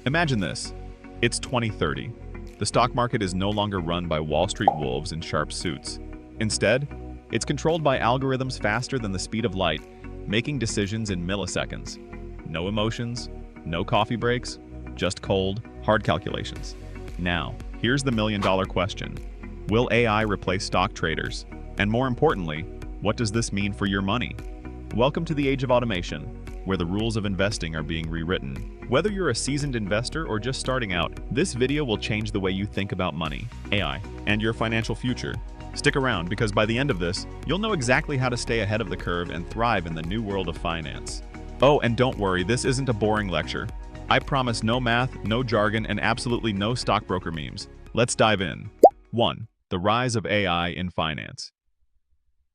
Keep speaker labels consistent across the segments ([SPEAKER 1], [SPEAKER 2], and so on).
[SPEAKER 1] Imagine this. It's 2030. The stock market is no longer run by Wall Street wolves in sharp suits. Instead, it's controlled by algorithms faster than the speed of light, making decisions in milliseconds. No emotions, no coffee breaks, just cold, hard calculations. Now, here's the million-dollar question. Will AI replace stock traders? And more importantly, what does this mean for your money? Welcome to the age of automation, where the rules of investing are being rewritten. Whether you're a seasoned investor or just starting out, this video will change the way you think about money, AI, and your financial future. Stick around because by the end of this, you'll know exactly how to stay ahead of the curve and thrive in the new world of finance. Oh, and don't worry, this isn't a boring lecture. I promise no math, no jargon, and absolutely no stockbroker memes. Let's dive in. 1. The rise of AI in finance.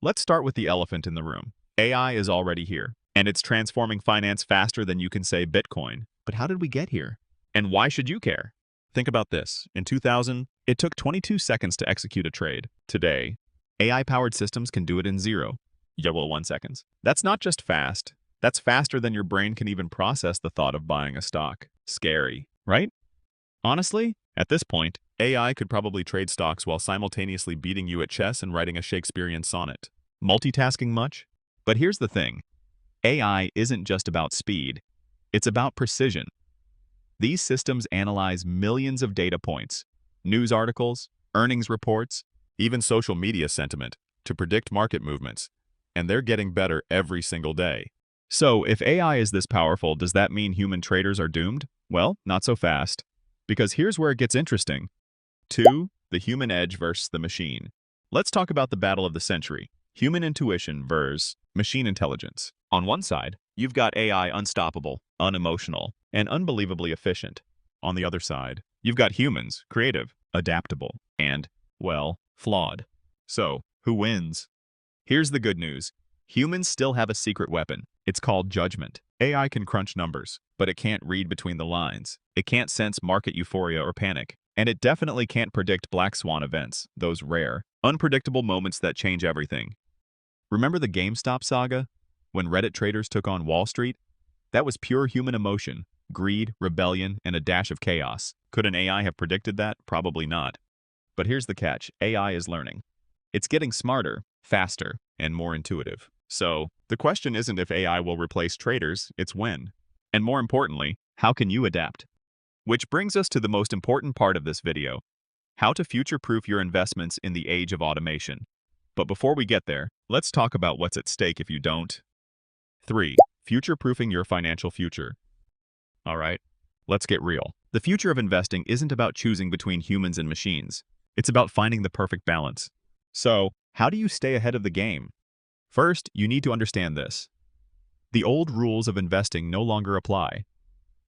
[SPEAKER 1] Let's start with the elephant in the room. AI is already here, and it's transforming finance faster than you can say Bitcoin. But how did we get here? And why should you care? Think about this. In 2000, it took 22 seconds to execute a trade. Today, AI-powered systems can do it in 1 seconds. That's not just fast. That's faster than your brain can even process the thought of buying a stock. Scary, right? Honestly, at this point, AI could probably trade stocks while simultaneously beating you at chess and writing a Shakespearean sonnet. Multitasking much? But here's the thing. AI isn't just about speed. It's about precision. These systems analyze millions of data points, news articles, earnings reports, even social media sentiment to predict market movements, and they're getting better every single day. So, if AI is this powerful, does that mean human traders are doomed? Well, not so fast. Because here's where it gets interesting. 2. The human edge versus the machine. Let's talk about the battle of the century. Human intuition versus machine intelligence. On one side, you've got AI unstoppable, unemotional, and unbelievably efficient. On the other side, you've got humans, creative, adaptable, and, well, flawed. So, who wins? Here's the good news. Humans still have a secret weapon. It's called judgment. AI can crunch numbers, but it can't read between the lines. It can't sense market euphoria or panic. And it definitely can't predict black swan events, those rare, unpredictable moments that change everything. Remember the GameStop saga? When Reddit traders took on Wall Street? That was pure human emotion, greed, rebellion, and a dash of chaos. Could an AI have predicted that? Probably not. But here's the catch. AI is learning. It's getting smarter, faster, and more intuitive. So, the question isn't if AI will replace traders, it's when. And more importantly, how can you adapt? Which brings us to the most important part of this video, how to future-proof your investments in the age of automation. But before we get there, let's talk about what's at stake if you don't. 3. Future-proofing your financial future. All right, let's get real. The future of investing isn't about choosing between humans and machines. It's about finding the perfect balance. So, how do you stay ahead of the game? First, you need to understand this. The old rules of investing no longer apply.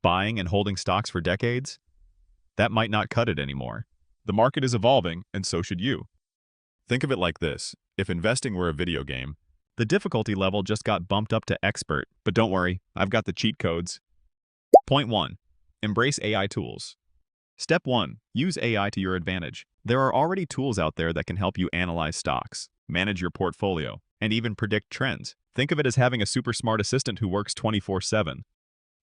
[SPEAKER 1] Buying and holding stocks for decades? That might not cut it anymore. The market is evolving, and so should you. Think of it like this. If investing were a video game, the difficulty level just got bumped up to expert. But don't worry, I've got the cheat codes. Point 1. Embrace AI tools. Step 1. Use AI to your advantage. There are already tools out there that can help you analyze stocks, manage your portfolio, and even predict trends. Think of it as having a super smart assistant who works 24/7.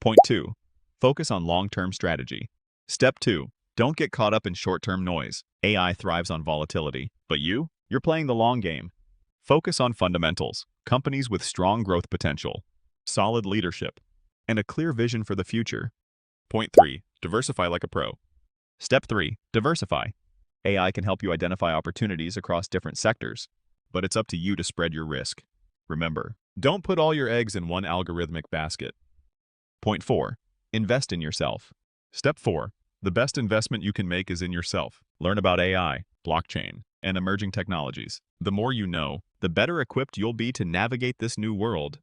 [SPEAKER 1] Point 2. Focus on long-term strategy. Step 2. Don't get caught up in short-term noise. AI thrives on volatility. But you're playing the long game. Focus on fundamentals, companies with strong growth potential, solid leadership, and a clear vision for the future. Point 3. Diversify like a pro. Step 3. Diversify. AI can help you identify opportunities across different sectors, but it's up to you to spread your risk. Remember, don't put all your eggs in one algorithmic basket. Point 4. Invest in yourself. Step 4. The best investment you can make is in yourself. Learn about AI, blockchain, and emerging technologies. The more you know, the better equipped you'll be to navigate this new world.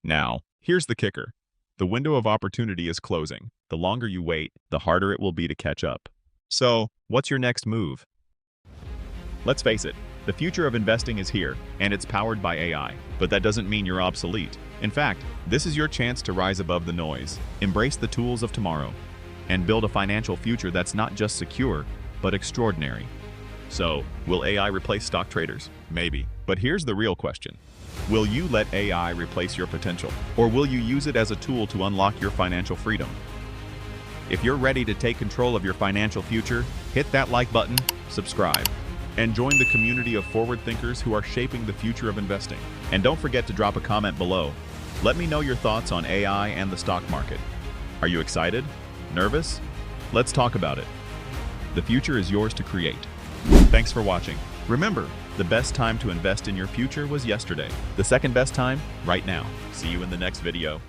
[SPEAKER 1] Now, here's the kicker. The window of opportunity is closing. The longer you wait, the harder it will be to catch up. So, what's your next move? Let's face it, the future of investing is here, and it's powered by AI. But that doesn't mean you're obsolete. In fact, this is your chance to rise above the noise, embrace the tools of tomorrow, and build a financial future that's not just secure, but extraordinary. So, will AI replace stock traders? Maybe. But here's the real question. Will you let AI replace your potential? Or will you use it as a tool to unlock your financial freedom? If you're ready to take control of your financial future, hit that like button, subscribe, and join the community of forward thinkers who are shaping the future of investing. And don't forget to drop a comment below. Let me know your thoughts on AI and the stock market. Are you excited? Nervous? Let's talk about it. The future is yours to create. Thanks for watching. Remember, the best time to invest in your future was yesterday. The second best time, right now. See you in the next video.